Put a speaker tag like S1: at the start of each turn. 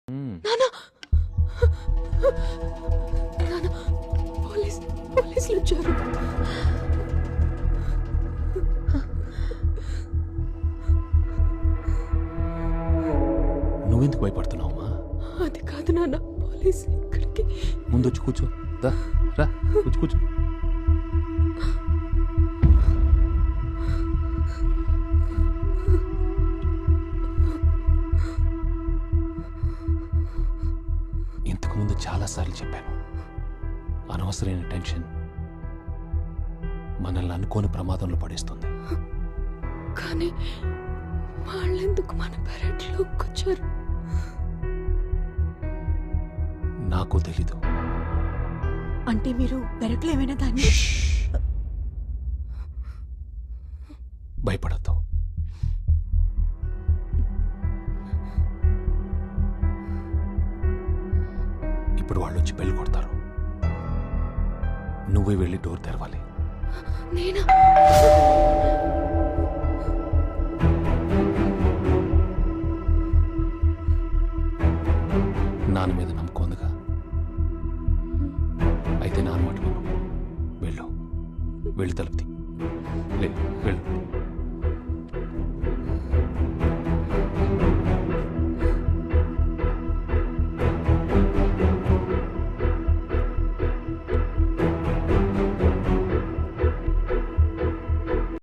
S1: నానా నానా పోలీసులు వచ్చారు.
S2: నువ్వెందుకు భయపడుతున్నావమ్మా?
S1: అది కాదు నాన్న, పోలీసులు ఇక్కడికి.
S2: ముందు వచ్చి కూర్చో. రా వచ్చి కూర్చో. ఇంతకుముందు చాలాసార్లు చెప్పాను, అనవసరమైన టెన్షన్ మనల్ని అనుకోని ప్రమాదంలో పడేస్తుంది.
S1: కానీ వాళ్ళెందుకు మన పెరట్లోకి వచ్చారు?
S2: నాకు తెలీదు.
S1: అంటే మీరు పెరట్లో ఏమైనా దాన్ని...
S2: భయపడద్దు. ఇప్పుడు వాళ్ళు వచ్చి బెల్ కొడతారు. నువ్వే వెళ్ళి డోర్ తెరవాలి.
S1: నేనా?
S2: నాన్న మీద నమ్మకం ఉందిగా, అయితే నాన్న మాట విను. వెళ్ళు, వెళ్ళి తలుపుతి. వెళ్ళు.